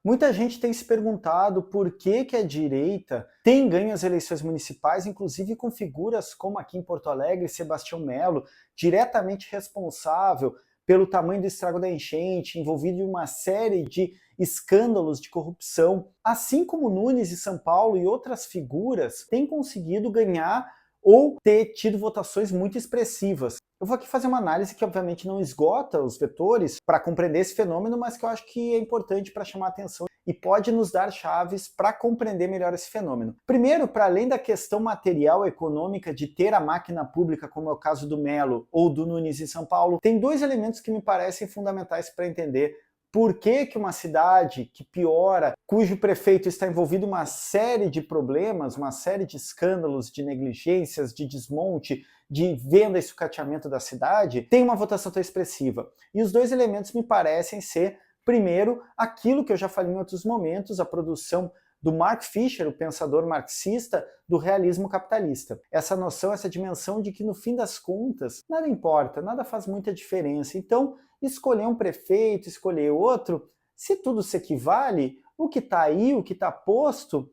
Muita gente tem se perguntado por que a direita tem ganho as eleições municipais, inclusive com figuras como aqui em Porto Alegre, Sebastião Melo, diretamente responsável pelo tamanho do estrago da enchente, envolvido em uma série de escândalos de corrupção, assim como Nunes e São Paulo e outras figuras têm conseguido ganhar ou ter tido votações muito expressivas. Eu vou aqui fazer uma análise que obviamente não esgota os vetores para compreender esse fenômeno, mas que eu acho que é importante para chamar a atenção e pode nos dar chaves para compreender melhor esse fenômeno. Primeiro, para além da questão material econômica de ter a máquina pública, como é o caso do Melo ou do Nunes em São Paulo, tem dois elementos que me parecem fundamentais para entender por que uma cidade que piora, cujo prefeito está envolvido em uma série de problemas, uma série de escândalos, de negligências, de desmonte, de venda e sucateamento da cidade, tem uma votação tão expressiva. E os dois elementos me parecem ser, primeiro, aquilo que eu já falei em outros momentos, a produção do Mark Fisher, o pensador marxista, do realismo capitalista. Essa noção, essa dimensão de que, no fim das contas, nada importa, nada faz muita diferença. Então, escolher um prefeito, escolher outro, se tudo se equivale, o que está aí, o que está posto,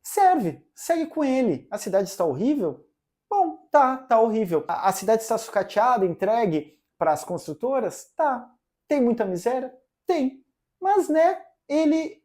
serve, segue com ele. A cidade está horrível? Bom, tá horrível. A cidade está sucateada, entregue para as construtoras? Tá. Tem muita miséria? Tem. Mas, né, ele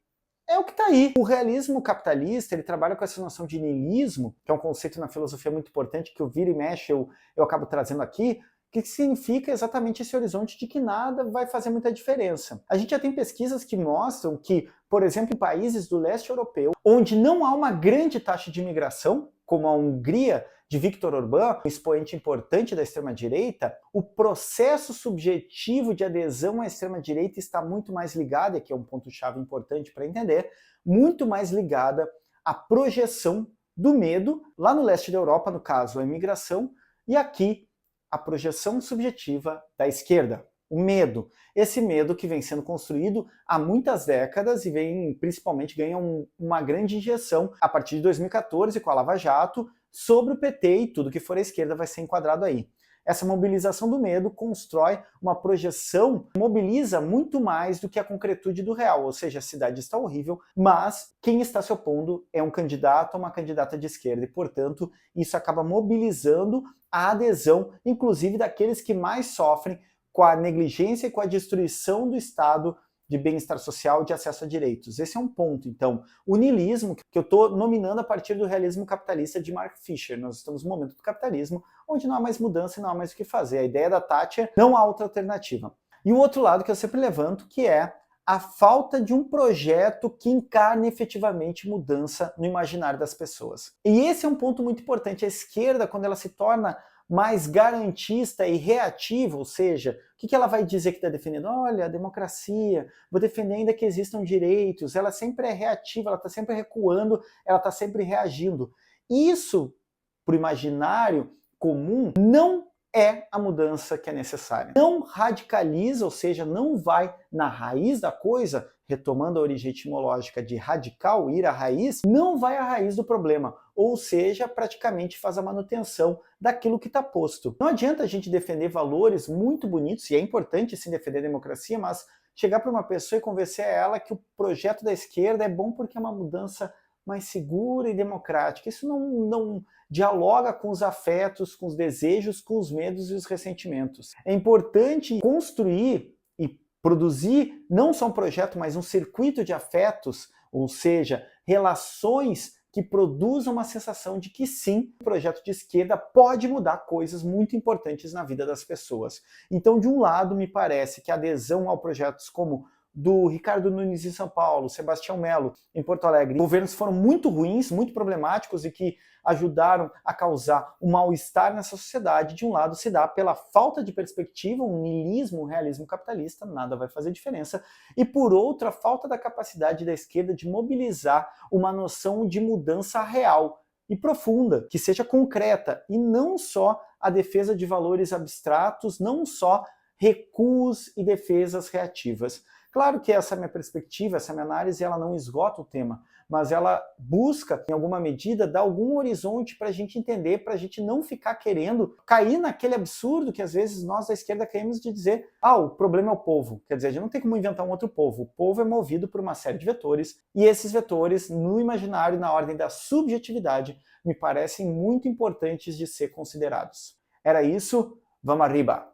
é o que está aí. O realismo capitalista, ele trabalha com essa noção de niilismo, que é um conceito na filosofia muito importante, que eu viro e mexe, eu acabo trazendo aqui, que significa exatamente esse horizonte de que nada vai fazer muita diferença. A gente já tem pesquisas que mostram que, por exemplo, em países do leste europeu, onde não há uma grande taxa de imigração, como a Hungria de Viktor Orbán, um expoente importante da extrema-direita, o processo subjetivo de adesão à extrema-direita está muito mais ligado, e aqui é um ponto-chave importante para entender, muito mais ligada à projeção do medo, lá no leste da Europa, no caso, a imigração, e aqui a projeção subjetiva da esquerda, o medo. Esse medo que vem sendo construído há muitas décadas e vem, principalmente, ganha uma grande injeção a partir de 2014 com a Lava Jato sobre o PT e tudo que for a esquerda vai ser enquadrado aí. Essa mobilização do medo constrói uma projeção que mobiliza muito mais do que a concretude do real, ou seja, a cidade está horrível, mas quem está se opondo é um candidato ou uma candidata de esquerda, e, portanto, isso acaba mobilizando a adesão, inclusive daqueles que mais sofrem com a negligência e com a destruição do Estado de bem-estar social, de acesso a direitos. Esse é um ponto. Então, o niilismo, que eu estou nominando a partir do realismo capitalista de Mark Fisher. Nós estamos no momento do capitalismo, onde não há mais mudança e não há mais o que fazer. A ideia da Thatcher, não há outra alternativa. E o outro lado que eu sempre levanto, que é a falta de um projeto que encarne efetivamente mudança no imaginário das pessoas. E esse é um ponto muito importante. A esquerda, quando ela se torna mais garantista e reativa, ou seja, o que ela vai dizer que está defendendo? Olha, a democracia, vou defender ainda que existam direitos. Ela sempre é reativa, ela está sempre recuando, ela está sempre reagindo. Isso, para o imaginário comum, não é a mudança que é necessária. Não radicaliza, ou seja, não vai na raiz da coisa, retomando a origem etimológica de radical, ir à raiz, não vai à raiz do problema, ou seja, praticamente faz a manutenção daquilo que está posto. Não adianta a gente defender valores muito bonitos, e é importante sim defender a democracia, mas chegar para uma pessoa e convencer ela que o projeto da esquerda é bom porque é uma mudança mais segura e democrática. Isso não dialoga com os afetos, com os desejos, com os medos e os ressentimentos. É importante construir e produzir não só um projeto, mas um circuito de afetos, ou seja, relações que produzam uma sensação de que sim, o projeto de esquerda pode mudar coisas muito importantes na vida das pessoas. Então, de um lado, me parece que a adesão a projetos como do Ricardo Nunes em São Paulo, Sebastião Melo em Porto Alegre, governos foram muito ruins, muito problemáticos e que ajudaram a causar um mal-estar nessa sociedade. De um lado se dá pela falta de perspectiva, um niilismo, um realismo capitalista, nada vai fazer diferença, e por outro, a falta da capacidade da esquerda de mobilizar uma noção de mudança real e profunda, que seja concreta, e não só a defesa de valores abstratos, não só recuos e defesas reativas. Claro que essa minha perspectiva, essa minha análise, ela não esgota o tema, mas ela busca, em alguma medida, dar algum horizonte para a gente entender, para a gente não ficar querendo cair naquele absurdo que às vezes nós da esquerda caímos de dizer, o problema é o povo. Quer dizer, a gente não tem como inventar um outro povo. O povo é movido por uma série de vetores, e esses vetores, no imaginário, na ordem da subjetividade, me parecem muito importantes de ser considerados. Era isso, vamos arriba!